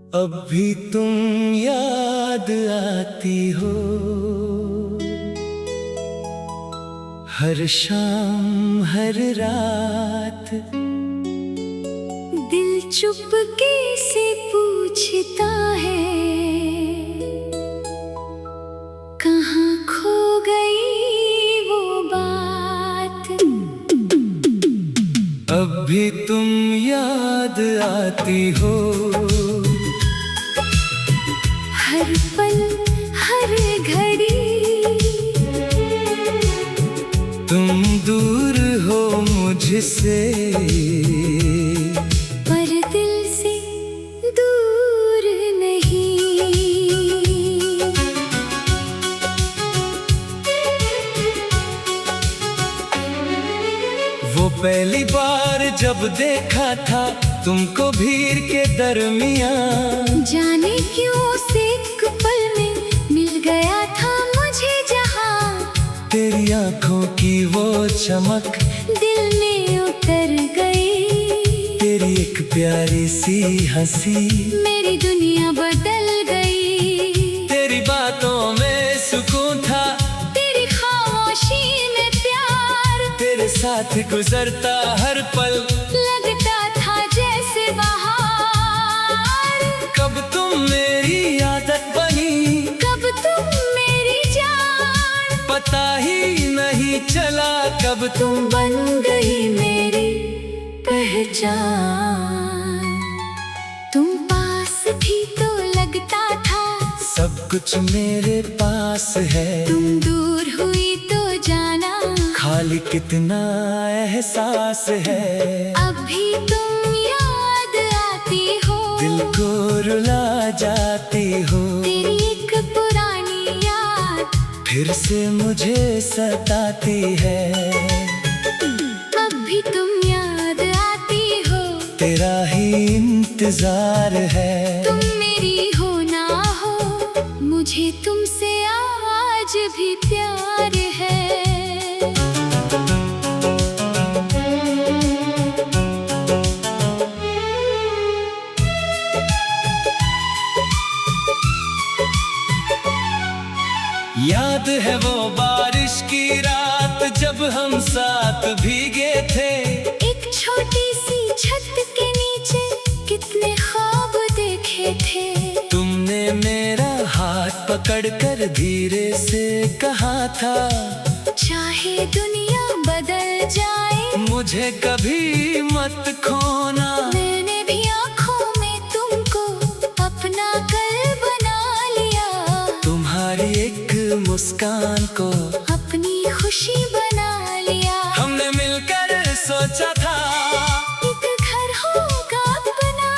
अब भी तुम याद आती हो, हर शाम हर रात। दिल चुपके से पूछता है, कहाँ खो गई वो बात। अब भी तुम याद आती हो, हर पल हर घड़ी। तुम दूर हो मुझसे, पर दिल से दूर नहीं। वो पहली बार जब देखा था तुमको भीड़ के दरमियां, जाने क्यों से एक पल में मिल गया था मुझे जहां। तेरी आंखों की वो चमक दिल में उतर गई। तेरी एक प्यारी सी हंसी मेरी दुनिया बदल गई। तेरी बातों में सुकून था, तेरी खामोशी में प्यार। तेरे साथ गुजरता हर पल लगता था जैसे बहार। कब तुम मेरी आदत बनी, कब तुम मेरी जान। पता ही नहीं चला कब तुम बन गई मेरी पहचान। तुम पास थी तो लगता था सब कुछ मेरे पास है। तुम दूर हुई तो जाना खाली कितना एहसास है। अब भी तुम याद आती हो, दिल को रुला जाती हो। तेरी एक पुरानी याद फिर से मुझे सताती है। अब भी तुम याद आती हो, तेरा ही इंतजार है। तुम मेरी हो ना हो, मुझे तुमसे आज भी प्यार है। याद है वो बारिश की रात जब हम साथ भीगे थे। एक छोटी सी छत के नीचे कितने ख्वाब देखे थे। तुमने मेरा हाथ पकड़कर धीरे से कहा था, चाहे दुनिया बदल जाए मुझे कभी मत खोना। मैंने भी आँखों में तुमको अपना कल बना लिया। तुम्हारी एक मुस्कान को अपनी खुशी बना लिया। हमने मिलकर सोचा था एक घर होगा अपना।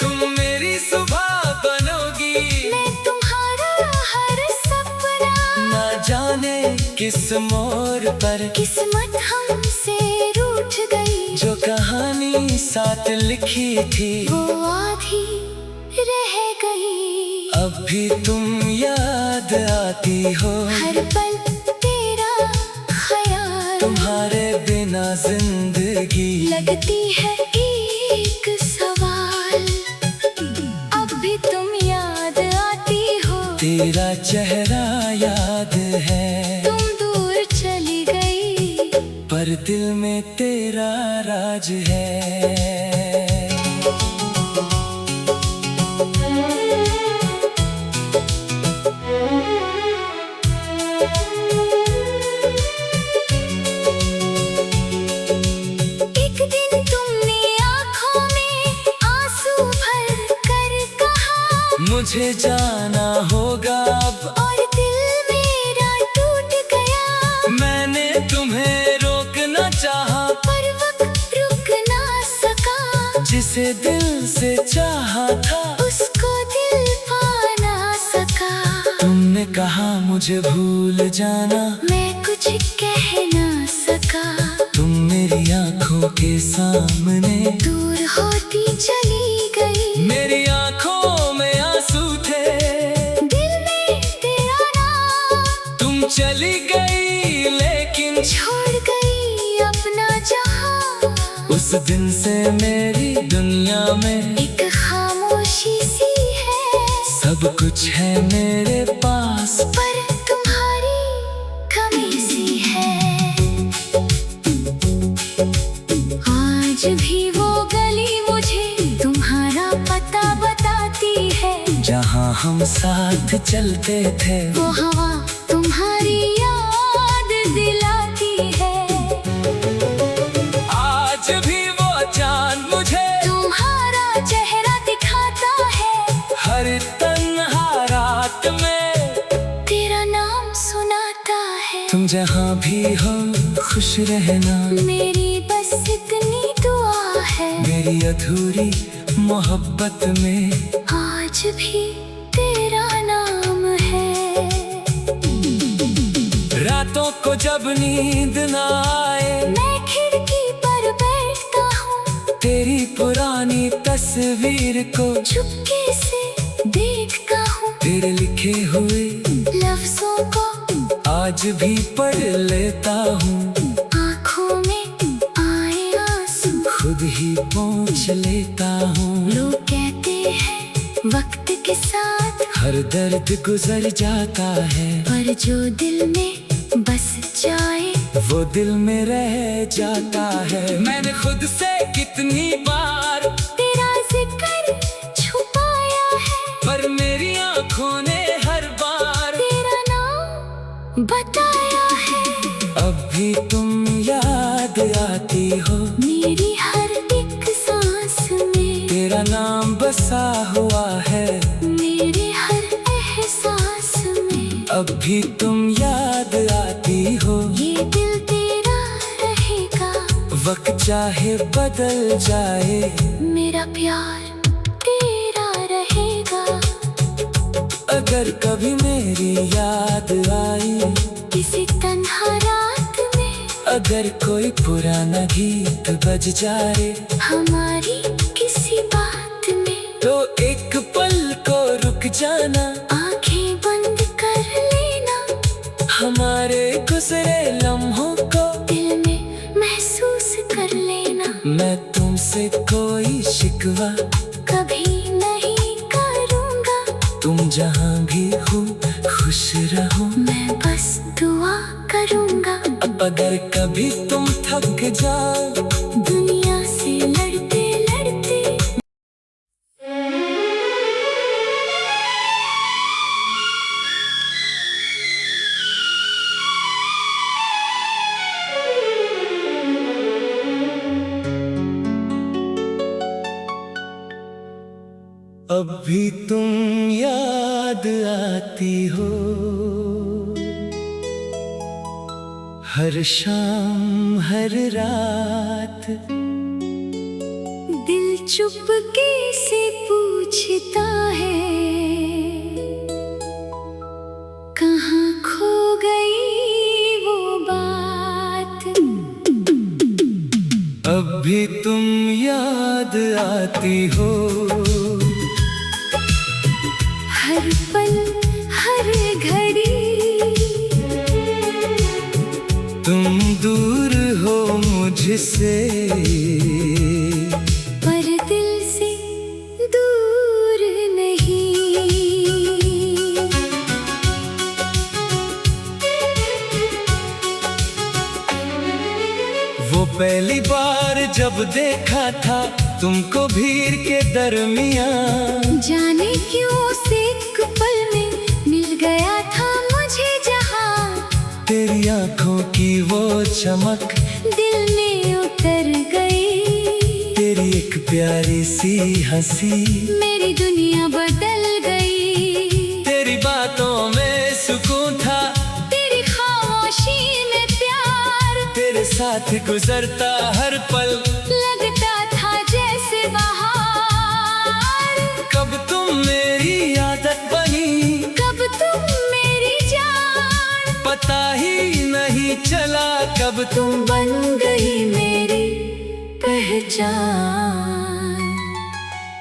तुम मेरी सुबह बनोगी, मैं तुम्हारा हर सपना। ना जाने किस मोड़ पर किस्मत हमसे रूठ गई। जो कहानी साथ लिखी थी वो आधी रह गई। अब भी तुम याद आती हो, हर पल तेरा ख्याल। तुम्हारे बिना जिंदगी लगती है एक सवाल। अब भी तुम याद आती हो, तेरा चेहरा याद है। तुम दूर चली गई पर दिल में तेरा राज है। एक दिन तुमने आँखों में आंसू भर कर कहा, मुझे जाना होगा अब, और दिल मेरा टूट गया। मैंने तुम्हें रोकना चाहा, पर वक्त रुक ना सका। जिसे दिल से चाहा था उसको दिल पा ना सका। तुमने कहा मुझे भूल जाना, मैं कुछ कह ना सका। तुम मेरी आंखों के सामने दूर होती चली गई। मेरी आंखों में आंसू थे, दिल में तेरा नाम। तुम चली गई लेकिन छोड़ गई अपना जहां। उस दिन से मेरी दुनिया में एक खामोशी सी सब कुछ है मेरे पास, पर तुम्हारी कमी सी है। आज भी वो गली मुझे तुम्हारा पता बताती है, जहाँ हम साथ चलते थे। वो हवा तुम्हारी याद दिलाती है। आज भी वो चांद मुझे तुम्हारा चेहरा दिखाता है, हर तन्हा रात में तेरा नाम सुनाता है। तुम जहाँ भी हो खुश रहना, मेरी बस इतनी दुआ है। मेरी अधूरी मोहब्बत में आज भी तेरा नाम है। रातों को जब नींद ना आए, मैं खिड़की पर बैठता हूँ, तेरी पुरानी तस्वीर को चुपके से देखता हूँ। तेरे लिखे हुए लफ्जों को आज भी पढ़ लेता हूँ, आँखों में आए आंसू खुद ही पोंछ लेता हूँ। लोग कहते हैं वक्त के साथ हर दर्द गुजर जाता है, पर जो दिल में बस जाए वो दिल में रह जाता है। मैंने खुद से कितनी बार तेरा जिक्र छुपाया है, पर मेरी आंखों ने हर बार तेरा नाम बताया है। अब भी तुम याद आती हो, मेरी हर एक सांस में तेरा नाम बसा हुआ है। मेरे हर एहसास में अब भी तुम याद आती हो, ये दिल तेरा रहेगा। वक्त चाहे बदल जाए, मेरा प्यार तेरा रहेगा। अगर कभी मेरी याद आई, किसी तन्हा रात में अगर कोई पुराना गीत बज जाए, हमारी किसी बात में, तो एक पल को रुक जाना, आंखें बंद कर लेना। हमारे गुजरे लम्हों को दिल में महसूस कर लेना। मैं तुमसे कोई शिकवा कभी नहीं करूँगा, तुम जहाँ भी हो खुश रहो। मैं बस दुआ करूँगा। अब अगर कभी तुम थक जाओ दुनिया से लड़ते लड़ते, अब भी तुम याद आती हो, हर शाम हर रात दिल चुपके से पूछता है, कहाँ खो गई वो बात। अब भी तुम याद आती हो, हर पल हर घड़ी तुम दूर हो मुझसे, पर दिल से दूर नहीं। वो पहली बार जब देखा था तुमको भीड़ के दरमियां, जाने क्यों से एक पल में मिल गया था मुझे जहाँ, तेरी आंखों की वो चमक दिल में उतर गई। तेरी एक प्यारी सी हंसी मेरी दुनिया बदल गई। तेरी बातों में सुकून था, तेरी खामोशी में प्यार, तेरे साथ गुजरता हर पल लगता था जैसे बहार। कब तुम मेरी आदत बनी, कब तुम मेरी जान, पता ही नहीं चला कब तुम बन गई मेरी पहचान।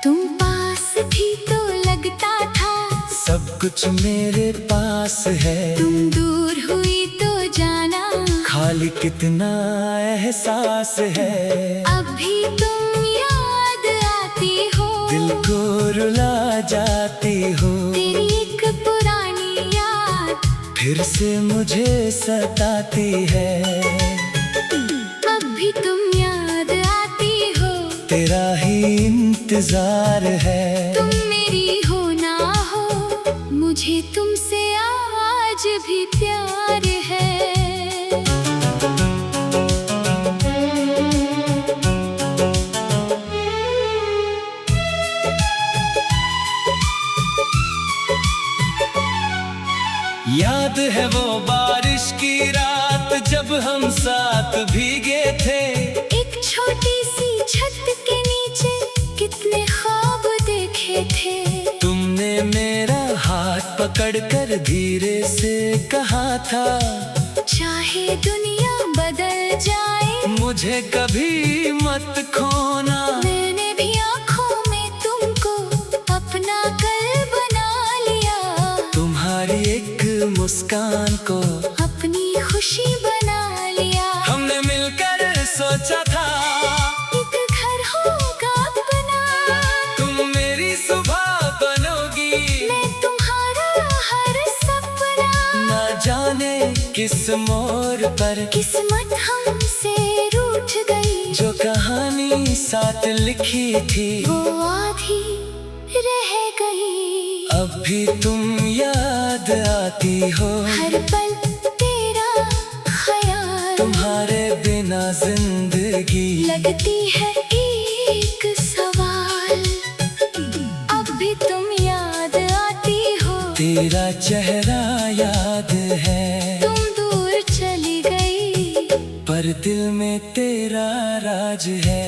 तुम पास थी तो लगता था सब कुछ मेरे पास है, तुम दूर हुई तो जाना खाली कितना एहसास है। अब भी तुम याद आती हो, दिल को रुला जाती हो। फिर से मुझे सताती है। अब भी तुम याद आती हो, तेरा ही इंतजार है। तुम मेरी हो ना हो, मुझे तुमसे आज भी प्यार है। याद है वो बारिश की रात जब हम साथ भीगे थे। एक छोटी सी छत के नीचे कितने ख्वाब देखे थे। तुमने मेरा हाथ पकड़कर धीरे से कहा था, चाहे दुनिया बदल जाए, मुझे कभी मत खोना। मैंने भी आँखों में तुमको अपना कल बना लिया। तुम्हारी एक मुस्कान को अपनी खुशी बना लिया। हमने मिलकर सोचा था एक घर होगा अपना। तुम मेरी सुबह बनोगी, मैं तुम्हारा हर सपना। न जाने किस मोड़ पर किस्मत हमसे रूठ गई, जो कहानी साथ लिखी थी वो आधी रह गई। अब भी तुम याद आती हो, हर पल तेरा ख्याल। तुम्हारे बिना जिंदगी लगती है एक सवाल। अब भी तुम याद आती हो, तेरा चेहरा याद है। तुम दूर चली गई, पर दिल में तेरा राज है।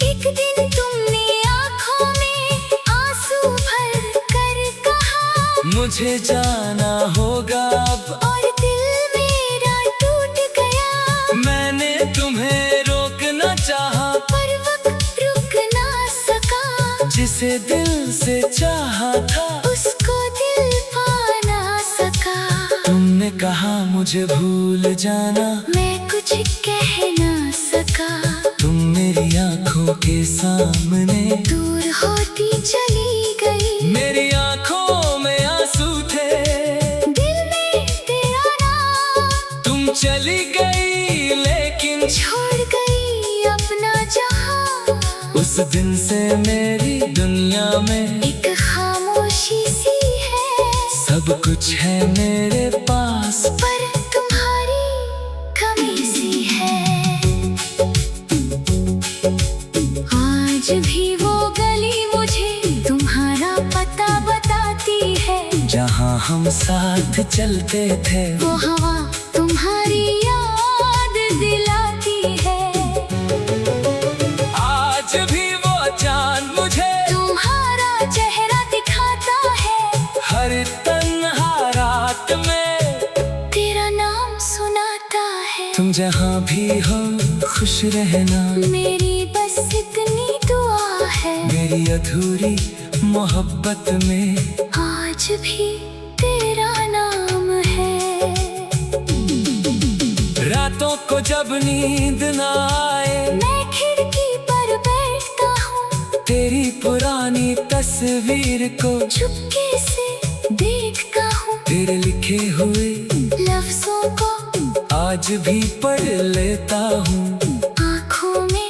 एक दिन तुमने आँखों में आंसू भर कर कहा, मुझे जाना होगा अब, और दिल मेरा टूट गया। मैंने तुम्हें रोकना चाहा, पर वक्त रुक ना सका। जिसे दिल से चाहा था उसको दिल पा ना सका। तुमने कहा मुझे भूल जाना, मैं कुछ कह ना सका। तुम मेरी आंखों के सामने दूर होती चली गई, मेरी आंखों में आंसू थे। दिल में तेरा नाम। तुम चली गई लेकिन छोड़ गई अपना जहां। उस दिन से मेरी दुनिया में एक खामोशी सी है, सब कुछ है मेरे पास, पर तुम्हारी कमी सी है। आज भी वो गली मुझे तुम्हारा पता बताती है। जहाँ हम साथ चलते थे वो हवा तुम्हारी याद दिलाती है। आज भी वो चांद मुझे तुम्हारा चेहरा दिखाता है। हर तन्हा रात में तेरा नाम सुनाता है। तुम जहाँ भी हो खुश रहना, मेरी बस इतनी दुआ है। मेरी अधूरी मोहब्बत में आज भी तेरा नाम है। रातों को जब नींद न आए, मैं खिड़की पर बैठता हूँ, तेरी पुरानी तस्वीर को चुपके से देखता हूँ। तेरे लिखे हुए लफ्जों को आज भी पढ़ लेता हूँ। आँखों में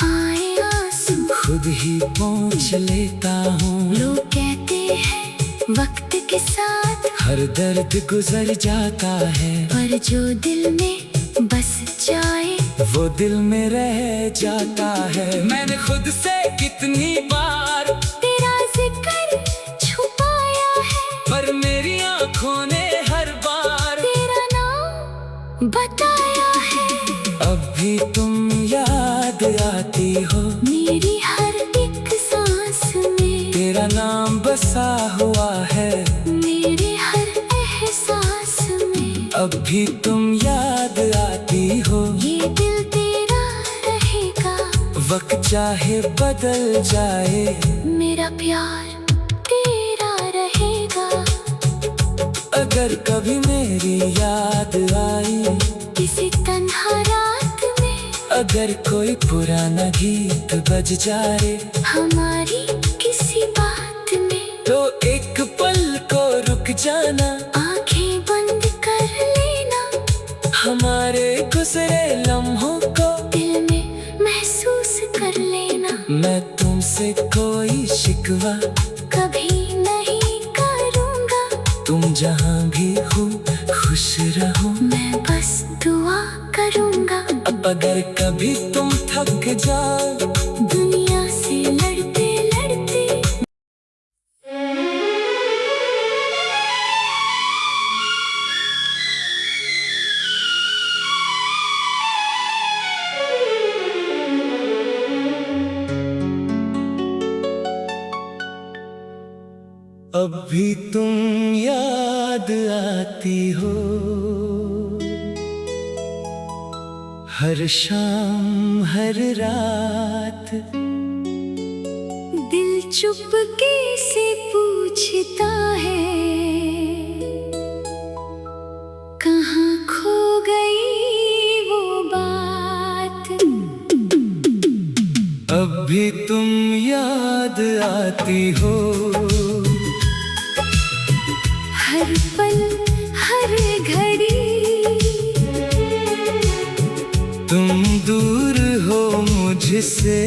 आए आंसू खुद ही पोंछ लेता हूँ। लोग कहते हैं वक्त के साथ हर दर्द गुजर जाता है, पर जो दिल में बस जाए वो दिल में रह जाता है। मैंने खुद से कितनी बार तेरा जिक्र छुपाया है, पर मेरी आंखों ने हर बार तेरा नाम बताया है। अब भी तुम याद आती हो, मेरी हर एक सांस में तेरा नाम बसा हुआ है। मेरे हर एहसास में अब भी तुम याद आती हो, ये दिल तेरा रहेगा। वक्त चाहे बदल जाए, मेरा प्यार तेरा रहेगा। अगर कभी मेरी याद आई किसी तन्हा रात में, अगर कोई पुराना गीत बज जाए हमारी किसी बात में, तो एक पल को रुक जाना, आंखें बंद कर लेना, हमारे गुजरे लम्हों को दिल में महसूस कर लेना। मैं तुमसे कोई शिकवा कभी नहीं करूँगा, तुम जहाँ भी हो खुश रहो, मैं बस दुआ करूँगा। अब अगर कभी तुम थक जाओ दुनिया से लड़ते लड़ते, अब भी तुम याद आती हो, हर शाम हर रात। दिल चुपके से पूछता है, कहाँ खो गई वो बात। अब भी तुम याद आती हो, हर पल हर घड़ी, तुम दूर हो मुझसे